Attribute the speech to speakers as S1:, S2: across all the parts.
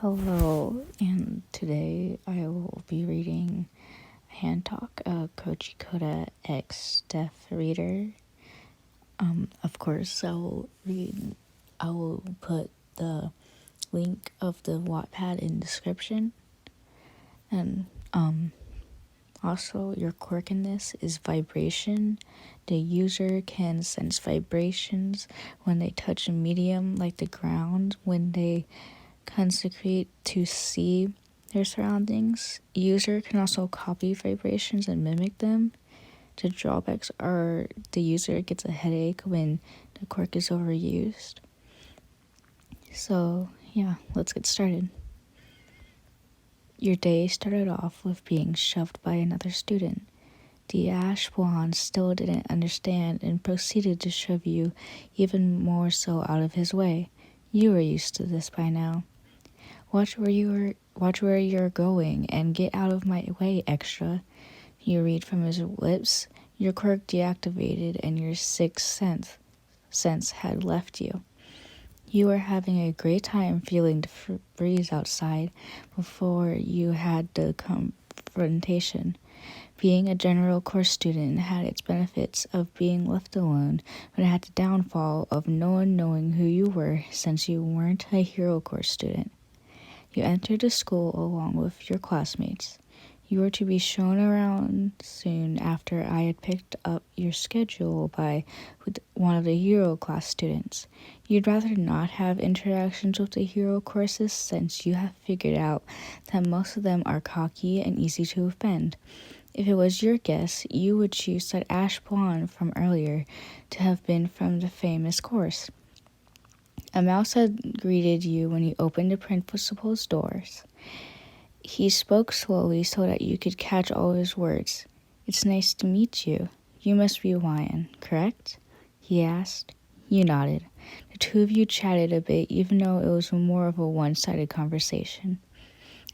S1: Hello, and today I will be reading Hand Talk, Koji Koda X Deaf Reader. Of course, I will put the link of the Wattpad in description. And also, your quirk in this is vibration. The user can sense vibrations when they touch a medium like the ground, when they consecrate to see their surroundings. User can also copy vibrations and mimic them. The drawbacks are the user gets a headache when the quirk is overused. So, yeah, let's get started. Your day started off with being shoved by another student. The ash blonde still didn't understand and proceeded to shove you even more so out of his way. You were used to this by now. Watch where you're going and get out of my way, extra. You read from his lips. Your quirk deactivated and your sixth sense had left you. You were having a great time feeling the breeze outside before you had the confrontation. Being a general course student had its benefits of being left alone, but it had the downfall of no one knowing who you were since you weren't a hero course student. You entered the school along with your classmates. You were to be shown around soon after I had picked up your schedule by one of the hero class students. You'd rather not have interactions with the hero courses since you have figured out that most of them are cocky and easy to offend. If it was your guess, you would choose that ash blonde from earlier to have been from the famous course. A mouse had greeted you when you opened the principal's doors. He spoke slowly so that you could catch all his words. "It's nice to meet you. You must be Ryan, correct?" he asked. You nodded. The two of you chatted a bit, even though it was more of a one-sided conversation.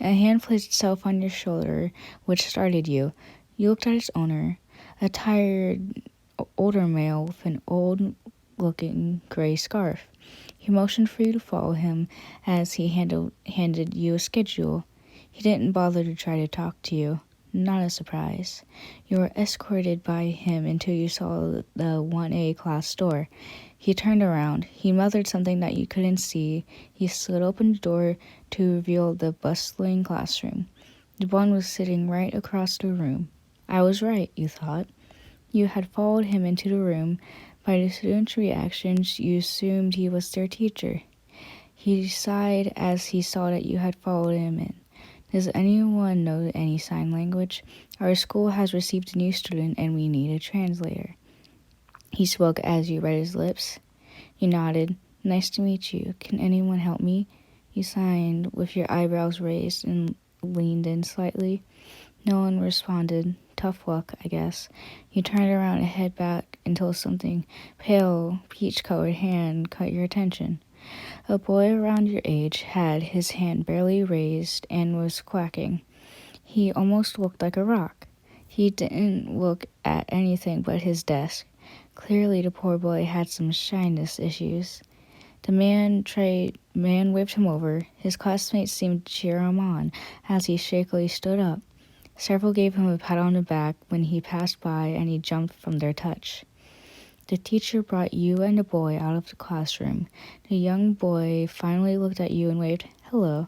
S1: A hand placed itself on your shoulder, which started you. You looked at its owner, a tired, older male with an old-looking gray scarf. He motioned for you to follow him as he handed you a schedule. He didn't bother to try to talk to you. Not a surprise. You were escorted by him until you saw the 1A class door. He turned around. He muttered something that you couldn't see. He slid open the door to reveal the bustling classroom. The blonde was sitting right across the room. I was right, you thought. You had followed him into the room. By the students' reactions, you assumed he was their teacher. He sighed as he saw that you had followed him in. Does anyone know any sign language? Our school has received a new student and we need a translator. He spoke as you read his lips. You nodded. Nice to meet you. Can anyone help me? You signed with your eyebrows raised and leaned in slightly. No one responded. Tough luck, I guess. You turned around and head back until something pale, peach-colored hand caught your attention. A boy around your age had his hand barely raised and was quacking. He almost looked like a rock. He didn't look at anything but his desk. Clearly, the poor boy had some shyness issues. The man waved him over. His classmates seemed to cheer him on as he shakily stood up. Several gave him a pat on the back when he passed by, and he jumped from their touch. The teacher brought you and the boy out of the classroom. The young boy finally looked at you and waved, "Hello."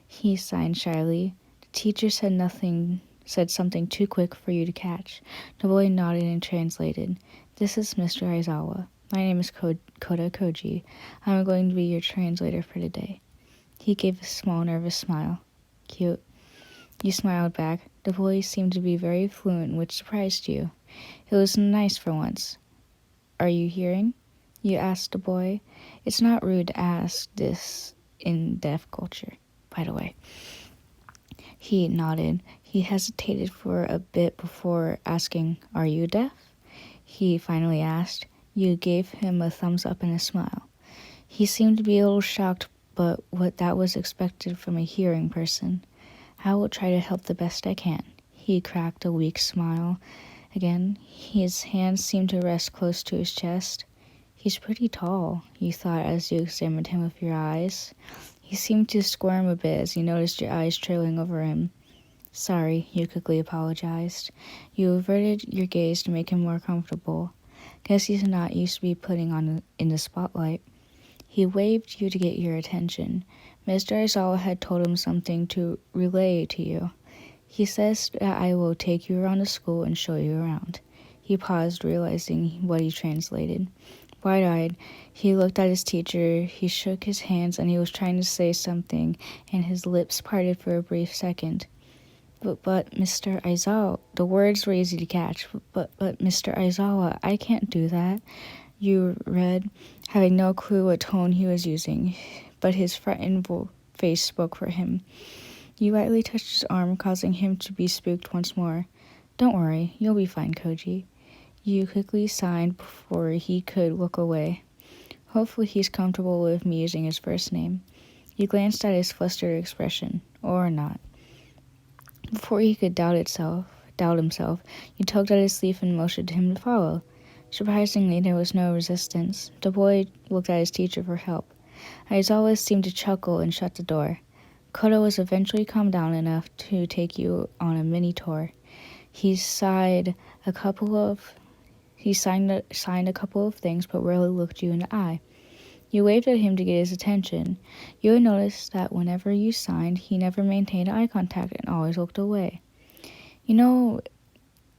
S1: He signed shyly. The teacher said something too quick for you to catch. The boy nodded and translated. "This is Mr. Aizawa. My name is Koda Koji. I'm going to be your translator for today." He gave a small, nervous smile. Cute. You smiled back. The boy seemed to be very fluent, which surprised you. It was nice for once. Are you hearing? You asked the boy. It's not rude to ask this in deaf culture, by the way. He nodded. He hesitated for a bit before asking, "Are you deaf?" He finally asked. You gave him a thumbs up and a smile. He seemed to be a little shocked, but that was expected from a hearing person. "I will try to help the best I can." He cracked a weak smile. Again, his hands seemed to rest close to his chest. He's pretty tall, you thought as you examined him with your eyes. He seemed to squirm a bit as he noticed your eyes trailing over him. Sorry, you quickly apologized. You averted your gaze to make him more comfortable. Guess he's not used to be putting on in the spotlight. He waved you to get your attention. Mr. Aizawa had told him something to relay to you. He says that I will take you around the school and show you around. He paused, realizing what he translated. Wide-eyed, he looked at his teacher. He shook his hands, and he was trying to say something, and his lips parted for a brief second. But Mr. Aizawa, the words were easy to catch. But Mr. Aizawa, I can't do that. You read, having no clue what tone he was using, but his frightened face spoke for him. You lightly touched his arm, causing him to be spooked once more. Don't worry, you'll be fine, Koji. You quickly signed before he could look away. Hopefully he's comfortable with me using his first name. You glanced at his flustered expression, or not. Before he could doubt himself, you tugged at his sleeve and motioned him to follow. Surprisingly, there was no resistance. The boy looked at his teacher for help. Aizawa seemed to chuckle and shut the door. Koda was eventually calmed down enough to take you on a mini tour. He signed a couple of things, but rarely looked you in the eye. You waved at him to get his attention. You had noticed that whenever you signed, he never maintained eye contact and always looked away. You know,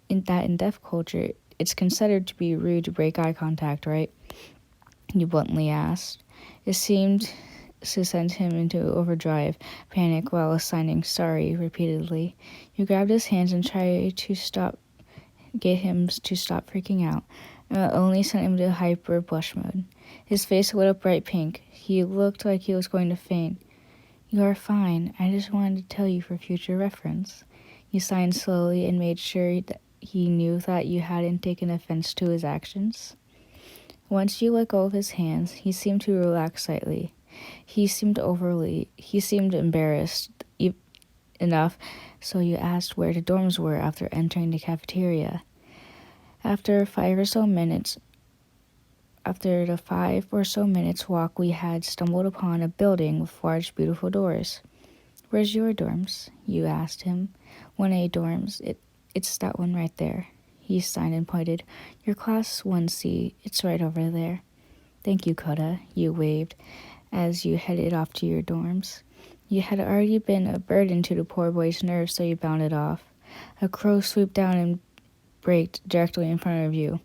S1: in deaf culture, it's considered to be rude to break eye contact, right? You bluntly asked. It seemed to send him into overdrive panic while signing sorry repeatedly. You grabbed his hands and tried to get him to stop freaking out. Only sent him to hyper blush mode. His face lit up bright pink. He looked like he was going to faint. You are fine. I just wanted to tell you for future reference. You signed slowly and made sure that he knew that you hadn't taken offense to his actions. Once you let go of his hands, he seemed to relax slightly. He seemed embarrassed enough, so you asked where the dorms were after entering the cafeteria. After the 5 or so minutes walk, we had stumbled upon a building with large, beautiful doors. Where's your dorms? You asked him. 1A dorms. It's that one right there. He signed and pointed. Your class 1C. It's right over there. Thank you, Koda. You waved as you headed off to your dorms. You had already been a burden to the poor boy's nerves, so you bounded off. A crow swooped down and braked directly in front of you.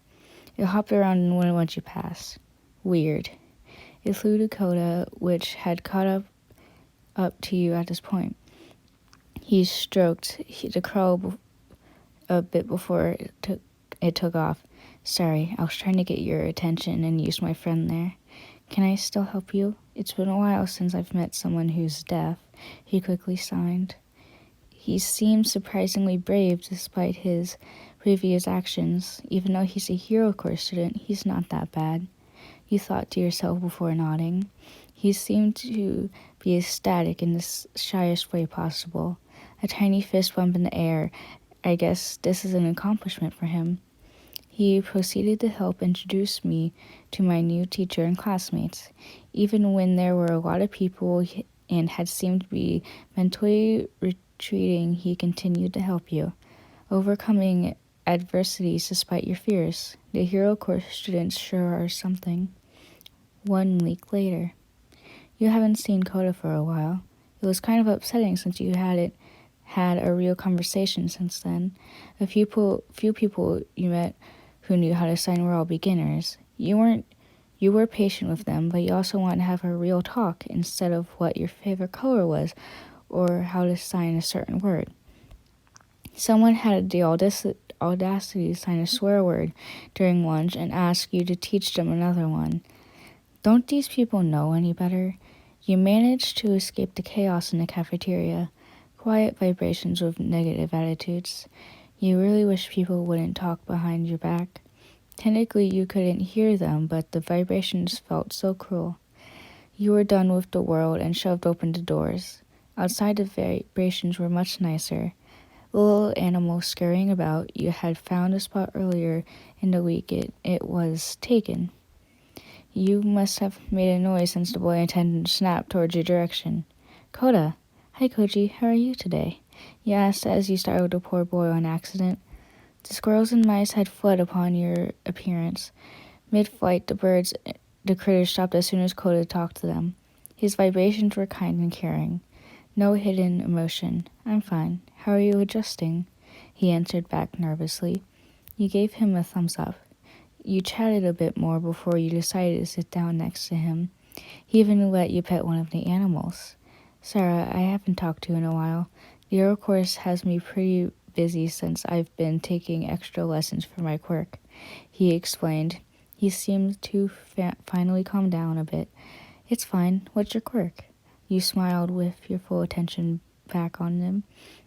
S1: It hopped around and wouldn't let you pass. Weird. It flew to Koda, which had caught up to you at this point. He stroked the crow a bit before it took off. Sorry, I was trying to get your attention and used my friend there. Can I still help you? It's been a while since I've met someone who's deaf. He quickly signed. He seemed surprisingly brave despite his previous actions. Even though he's a hero course student, he's not that bad. You thought to yourself before nodding. He seemed to be ecstatic in the shyest way possible. A tiny fist bump in the air. I guess this is an accomplishment for him. He proceeded to help introduce me to my new teacher and classmates. Even when there were a lot of people and had seemed to be mentally retreating, he continued to help you, overcoming adversities despite your fears. The hero course students sure are something. 1 week later. You haven't seen Koda for a while. It was kind of upsetting since you hadn't had a real conversation since then. A few people you met who knew how to sign were all beginners. You were patient with them, but you also wanted to have a real talk instead of what your favorite color was or how to sign a certain word. Someone had the audacity to sign a swear word during lunch and ask you to teach them another one. Don't these people know any better? You managed to escape the chaos in the cafeteria, quiet vibrations with negative attitudes. You really wish people wouldn't talk behind your back. Technically, you couldn't hear them, but the vibrations felt so cruel. You were done with the world and shoved open the doors. Outside, the vibrations were much nicer. Little animals scurrying about. You had found a spot earlier in the week. It was taken. You must have made a noise since the boy attendant snapped towards your direction. Koda! Hi, Koji. How are you today? You asked as you startled the poor boy on accident. The squirrels and mice had fled upon your appearance. Mid-flight, the critters stopped as soon as Koda talked to them. His vibrations were kind and caring. No hidden emotion. I'm fine. How are you adjusting? He answered back nervously. You gave him a thumbs up. You chatted a bit more before you decided to sit down next to him. He even let you pet one of the animals. Sarah, I haven't talked to you in a while. The Euro course has me pretty busy since I've been taking extra lessons for my quirk, he explained. He seemed to finally calm down a bit. It's fine. What's your quirk? You smiled with your full attention back on him.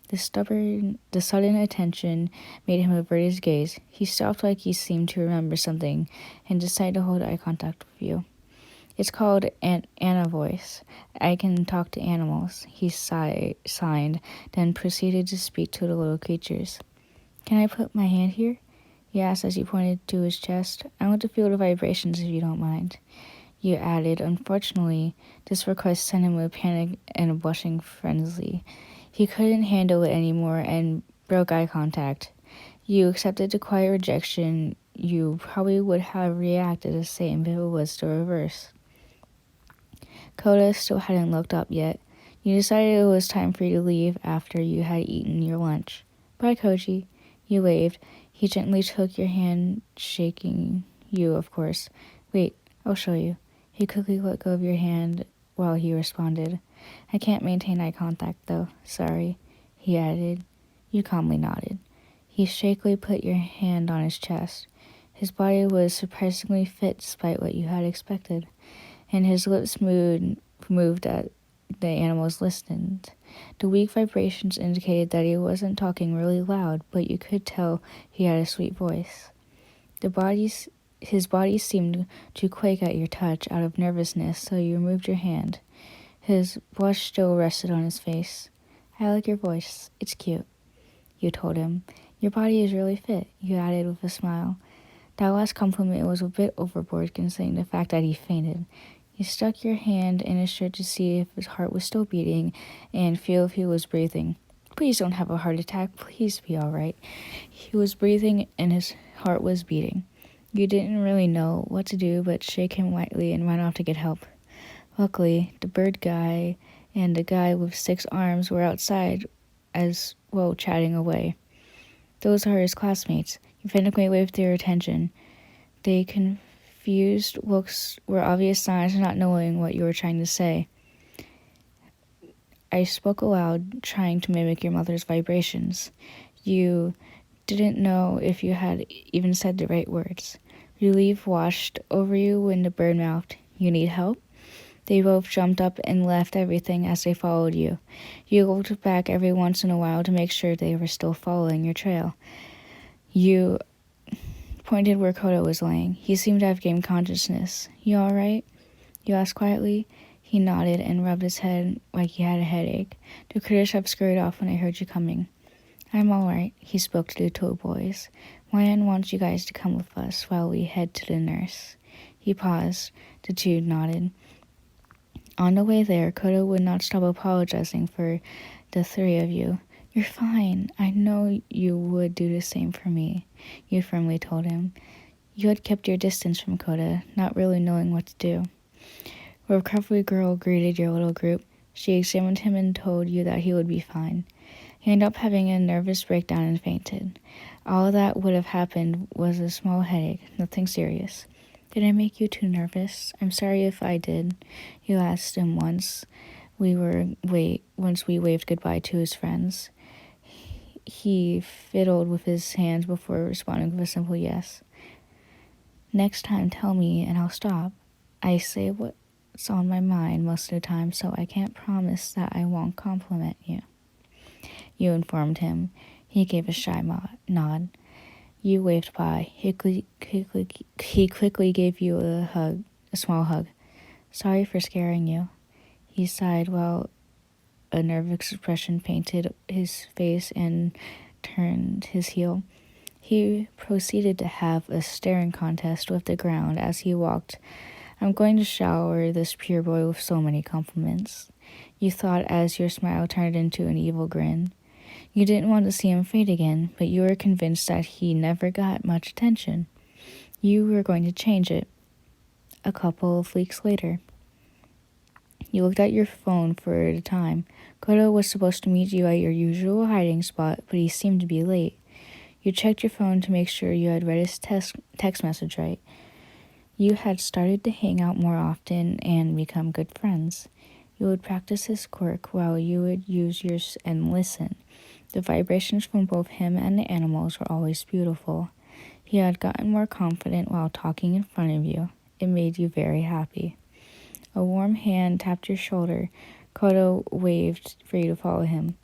S1: The sudden attention made him avert his gaze. He stopped like he seemed to remember something and decided to hold eye contact with you. It's called Anna voice. I can talk to animals, he signed, then proceeded to speak to the little creatures. Can I put my hand here? He asked as he pointed to his chest. I want to feel the vibrations if you don't mind. You added. Unfortunately, this request sent him a panic and a blushing frenzy. He couldn't handle it anymore and broke eye contact. You accepted the quiet rejection. You probably would have reacted the same if it was the reverse. Koda still hadn't looked up yet. You decided it was time for you to leave after you had eaten your lunch. Bye, Koji. You waved. He gently took your hand, shaking you, of course. Wait, I'll show you. He quickly let go of your hand while he responded. I can't maintain eye contact, though. Sorry, he added. You calmly nodded. He shakily put your hand on his chest. His body was surprisingly fit despite what you had expected, and his lips moved as the animals listened. The weak vibrations indicated that he wasn't talking really loud, but you could tell he had a sweet voice. His body seemed to quake at your touch out of nervousness, so you removed your hand. His blush still rested on his face. I like your voice. It's cute, you told him. Your body is really fit, you added with a smile. That last compliment was a bit overboard considering the fact that he fainted. You stuck your hand in his shirt to see if his heart was still beating and feel if he was breathing. Please don't have a heart attack. Please be all right. He was breathing and his heart was beating. You didn't really know what to do but shake him lightly and run off to get help. Luckily, the bird guy and the guy with 6 arms were outside as well chatting away. Those are his classmates. You frantically waved their attention. They confused looks were obvious signs of not knowing what you were trying to say. I spoke aloud, trying to mimic your mother's vibrations. You didn't know if you had even said the right words. Relief washed over you when the bird mouthed, You need help? They both jumped up and left everything as they followed you. You looked back every once in a while to make sure they were still following your trail. You pointed where Koda was laying. He seemed to have gained consciousness. You all right? You asked quietly. He nodded and rubbed his head like he had a headache. The critters have scurried off when I heard you coming. I'm all right, he spoke to the two boys. Ryan wants you guys to come with us while we head to the nurse. He paused. The two nodded. On the way there, Koda would not stop apologizing for the 3 of you. You're fine. I know you would do the same for me, you firmly told him. You had kept your distance from Koda, not really knowing what to do. A recovery girl greeted your little group. She examined him and told you that he would be fine. He ended up having a nervous breakdown and fainted. All that would have happened was a small headache, nothing serious. Did I make you too nervous? I'm sorry if I did, you asked him once we waved goodbye to his friends. He fiddled with his hands before responding with a simple yes. Next time, tell me and I'll stop. I say what's on my mind most of the time, so I can't promise that I won't compliment you, you informed him. He gave a shy nod. You waved by. He quickly gave you a small hug. Sorry for scaring you. He sighed while a nervous expression painted his face and turned his heel. He proceeded to have a staring contest with the ground as he walked I'm going to shower this pure boy with so many compliments, you thought as your smile turned into an evil grin. You didn't want to see him fade again, but you were convinced that he never got much attention. You were going to change it. A couple of weeks later, you looked at your phone for the time. Koda was supposed to meet you at your usual hiding spot, but he seemed to be late. You checked your phone to make sure you had read his text message right. You had started to hang out more often and become good friends. You would practice his quirk while you would use yours and listen. The vibrations from both him and the animals were always beautiful. He had gotten more confident while talking in front of you. It made you very happy. A warm hand tapped your shoulder. Koda waved for you to follow him.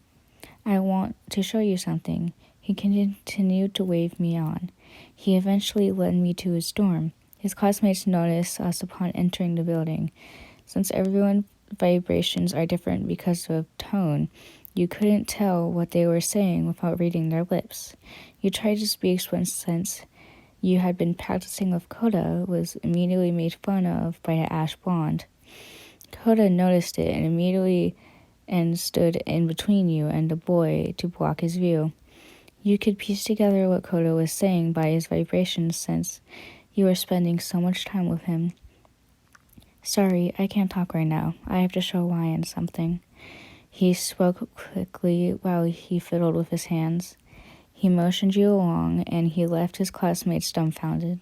S1: I want to show you something. He continued to wave me on. He eventually led me to his dorm. His classmates noticed us upon entering the building. Since everyone's vibrations are different because of tone, you couldn't tell what they were saying without reading their lips. You tried to speak, but since you had been practicing with Koda, was immediately made fun of by the ash blonde. Koda noticed it and immediately stood in between you and the boy to block his view. You could piece together what Koda was saying by his vibrations since you were spending so much time with him. Sorry, I can't talk right now. I have to show Lion something. He spoke quickly while he fiddled with his hands. He motioned you along, and he left his classmates dumbfounded.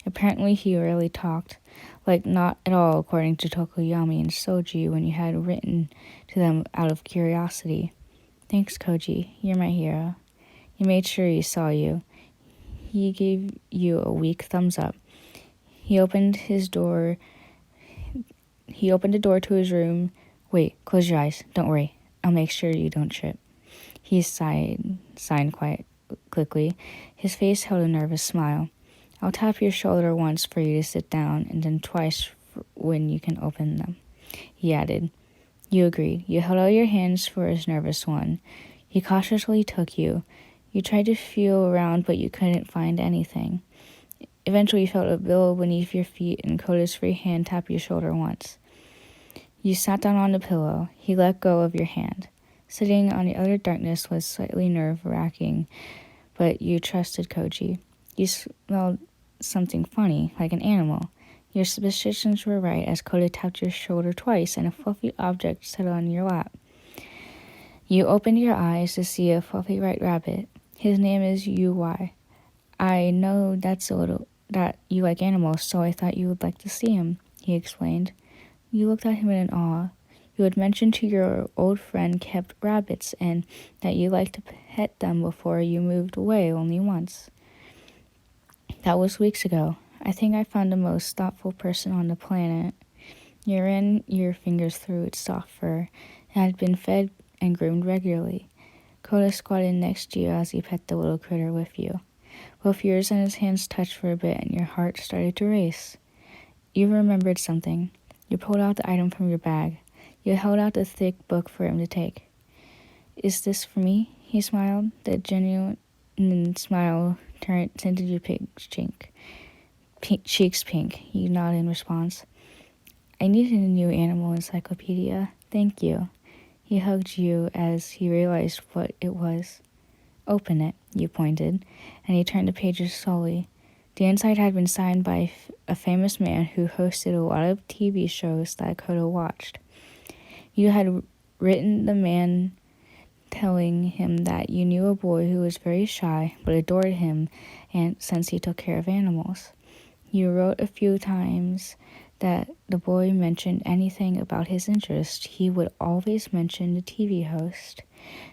S1: Apparently he rarely talked, like not at all according to Tokoyami and Soji when you had written to them out of curiosity. Thanks, Koji. You're my hero. He made sure he saw you. He gave you a weak thumbs up. He opened the door to his room. Wait, close your eyes. Don't worry. I'll make sure you don't trip. He signed quite quickly. His face held a nervous smile. I'll tap your shoulder once for you to sit down, and then twice when you can open them, he added. You agreed. You held out your hands for his nervous one. He cautiously took you. You tried to feel around, but you couldn't find anything. Eventually, you felt a billow beneath your feet, and Koda's free hand tapped your shoulder once. You sat down on the pillow. He let go of your hand. Sitting on the utter darkness was slightly nerve-wracking, but you trusted Koji. You smelled something funny, like an animal. Your suspicions were right as Koda tapped your shoulder twice and a fluffy object settled on your lap. You opened your eyes to see a fluffy white rabbit. His name is UY. I know that you like animals, so I thought you would like to see him, he explained. You looked at him in awe. You had mentioned to your old friend kept rabbits and that you liked to pet them before you moved away only once. That was weeks ago. I think I found the most thoughtful person on the planet. You ran your fingers through its soft fur and had been fed and groomed regularly. Koda squatted next to you as he pet the little critter with you. Both yours and his hands touched for a bit and your heart started to race. You remembered something. You pulled out the item from your bag. You held out the thick book for him to take. Is this for me? He smiled. The genuine smile tinted your cheeks pink. You nodded in response. I needed a new animal encyclopedia. Thank you. He hugged you as he realized what it was. Open it, you pointed, and he turned the pages slowly. The inside had been signed by a famous man who hosted a lot of TV shows that Koda watched. You had written the man telling him that you knew a boy who was very shy but adored him and since he took care of animals. You wrote a few times that the boy mentioned anything about his interest, he would always mention the TV host.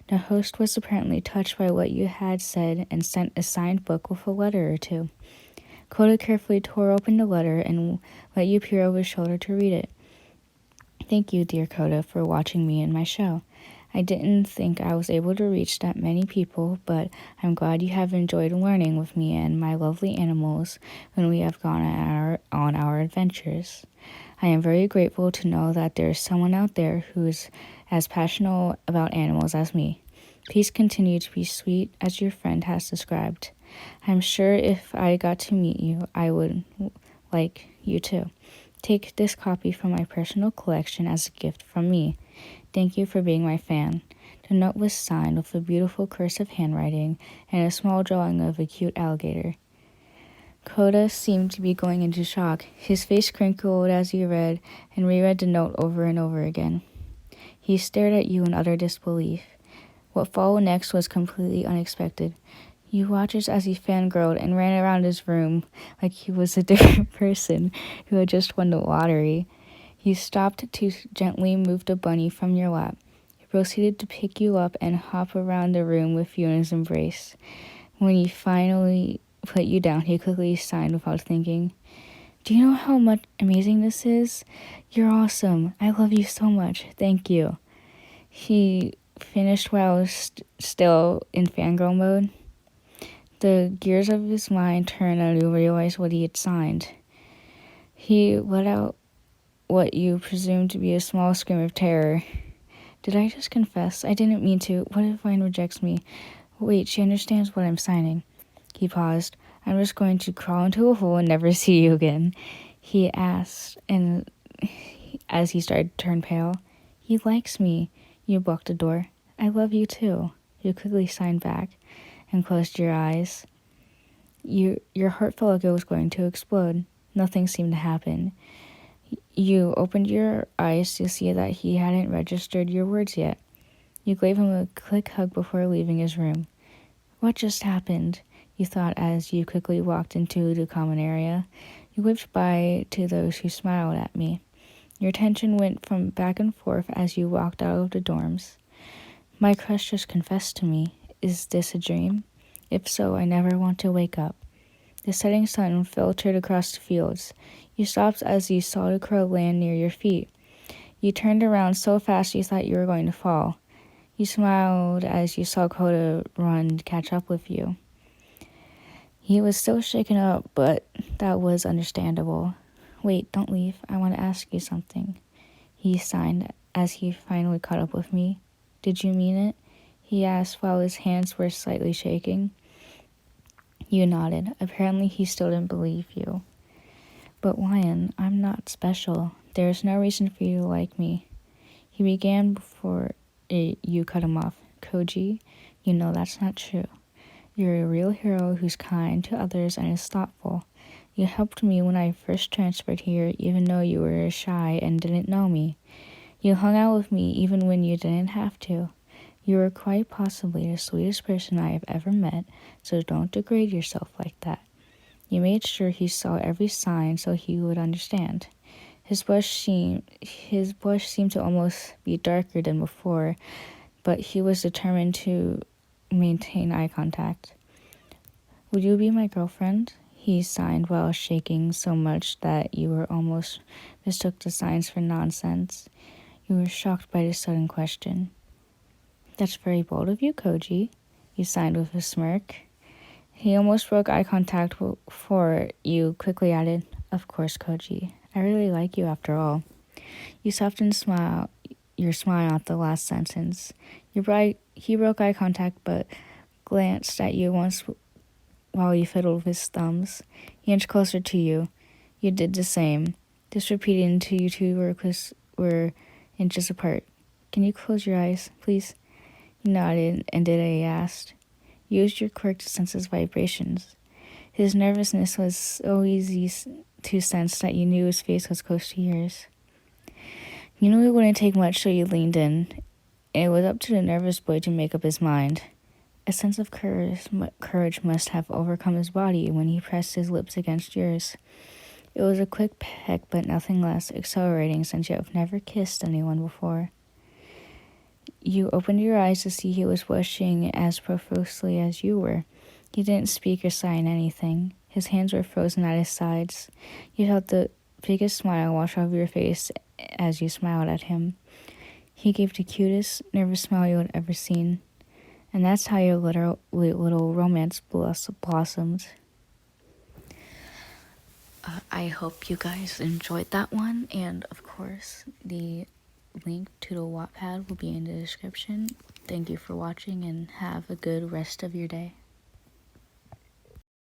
S1: The host was apparently touched by what you had said and sent a signed book with a letter or two. Koda carefully tore open the letter and let you peer over his shoulder to read it. Thank you, dear Koda, for watching me in my show. I didn't think I was able to reach that many people, but I'm glad you have enjoyed learning with me and my lovely animals when we have gone on our adventures. I am very grateful to know that there is someone out there who is as passionate about animals as me. Please continue to be sweet as your friend has described. I'm sure if I got to meet you, I would like you too. Take this copy from my personal collection as a gift from me. Thank you for being my fan." The note was signed with a beautiful cursive handwriting and a small drawing of a cute alligator. Koda seemed to be going into shock. His face crinkled as he read and reread the note over and over again. He stared at you in utter disbelief. What followed next was completely unexpected. You watched as he fangirled and ran around his room like he was a different person who had just won the lottery. He stopped to gently move the bunny from your lap. He proceeded to pick you up and hop around the room with you in his embrace. When he finally put you down, he quickly signed without thinking. "Do you know how much amazing this is? You're awesome. I love you so much. Thank you." He finished while still in fangirl mode. The gears of his mind turned and he realized what he had signed. He let out what you presumed to be a small scream of terror. "Did I just confess? I didn't mean to. What if Vine rejects me? Wait, she understands what I'm signing." He paused. "I'm just going to crawl into a hole and never see you again," he asked, and as he started to turn pale. "He likes me." You blocked the door. "I love you too." You quickly signed back and closed your eyes. Your heart felt like it was going to explode. Nothing seemed to happen. You opened your eyes to see that he hadn't registered your words yet. You gave him a quick hug before leaving his room. What just happened? You thought as you quickly walked into the common area. You waved bye to those who smiled at me. Your attention went from back and forth as you walked out of the dorms. My crush just confessed to me. Is this a dream? If so, I never want to wake up. The setting sun filtered across the fields. You stopped as you saw the crow land near your feet. You turned around so fast you thought you were going to fall. You smiled as you saw Koda run to catch up with you. He was still shaken up, but that was understandable. Wait, don't leave. I want to ask you something. He signed as he finally caught up with me. Did you mean it? He asked while his hands were slightly shaking. You nodded. Apparently he still didn't believe you. But Lion, I'm not special. There is no reason for you to like me. He began before you cut him off. Koji, you know that's not true. You're a real hero who's kind to others and is thoughtful. You helped me when I first transferred here, even though you were shy and didn't know me. You hung out with me even when you didn't have to. You were quite possibly the sweetest person I have ever met, so don't degrade yourself like that. You made sure he saw every sign so he would understand. His blush seemed to almost be darker than before, but he was determined to maintain eye contact. Would you be my girlfriend? He signed while shaking so much that you were almost mistook the signs for nonsense. You were shocked by the sudden question. That's very bold of you, Koji. You signed with a smirk. He almost broke eye contact before you quickly added, Of course, Koji. I really like you after all. You softened your smile at the last sentence. He broke eye contact but glanced at you once while he fiddled with his thumbs. He inched closer to you. You did the same. This repeated until you two were inches apart. Can you close your eyes, please? He nodded and did as he asked. Use your quirk to sense his vibrations. His nervousness was so easy to sense that you knew his face was close to yours. You knew it wouldn't take much, so you leaned in. It was up to the nervous boy to make up his mind. A sense of courage must have overcome his body when he pressed his lips against yours. It was a quick peck, but nothing less, exhilarating since you have never kissed anyone before. You opened your eyes to see he was blushing as profusely as you were. He didn't speak or sign anything. His hands were frozen at his sides. You felt the biggest smile wash over your face as you smiled at him. He gave the cutest, nervous smile you had ever seen. And that's how your little romance blossomed. I hope you guys enjoyed that one. And, of course, the link to the Wattpad will be in the description. Thank you for watching and have a good rest of your day.